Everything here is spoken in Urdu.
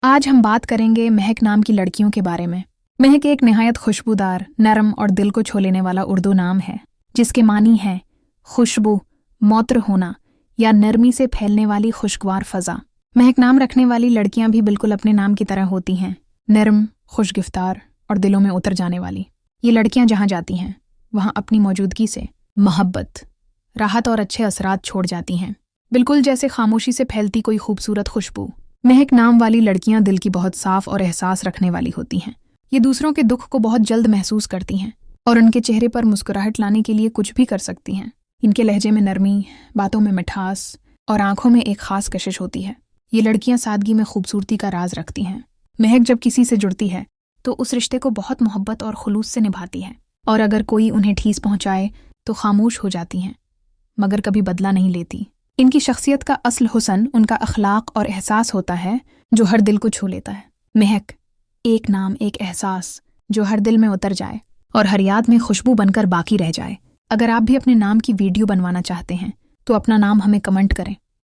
آج ہم بات کریں گے مہک نام کی لڑکیوں کے بارے میں۔ مہک ایک نہایت خوشبودار، نرم اور دل کو چھو لینے والا اردو نام ہے، جس کے معنی ہے خوشبو، معطر ہونا یا نرمی سے پھیلنے والی خوشگوار فضا۔ مہک نام رکھنے والی لڑکیاں بھی بالکل اپنے نام کی طرح ہوتی ہیں، نرم، خوشگفتار اور دلوں میں اتر جانے والی۔ یہ لڑکیاں جہاں جاتی ہیں وہاں اپنی موجودگی سے محبت، راحت اور اچھے اثرات چھوڑ جاتی ہیں، بالکل جیسے خاموشی سے پھیلتی کوئی خوبصورت خوشبو۔ مہک نام والی لڑکیاں دل کی بہت صاف اور احساس رکھنے والی ہوتی ہیں۔ یہ دوسروں کے دکھ کو بہت جلد محسوس کرتی ہیں اور ان کے چہرے پر مسکراہٹ لانے کے لیے کچھ بھی کر سکتی ہیں۔ ان کے لہجے میں نرمی، باتوں میں مٹھاس اور آنکھوں میں ایک خاص کشش ہوتی ہے۔ یہ لڑکیاں سادگی میں خوبصورتی کا راز رکھتی ہیں۔ مہک جب کسی سے جڑتی ہے تو اس رشتے کو بہت محبت اور خلوص سے نبھاتی ہے، اور اگر کوئی انہیں ٹھیس پہنچائے تو خاموش ہو جاتی ہیں، مگر کبھی بدلہ نہیں لیتی۔ ان کی شخصیت کا اصل حسن ان کا اخلاق اور احساس ہوتا ہے جو ہر دل کو چھو لیتا ہے۔ مہک، ایک نام، ایک احساس جو ہر دل میں اتر جائے اور ہر یاد میں خوشبو بن کر باقی رہ جائے۔ اگر آپ بھی اپنے نام کی ویڈیو بنوانا چاہتے ہیں تو اپنا نام ہمیں کمنٹ کریں۔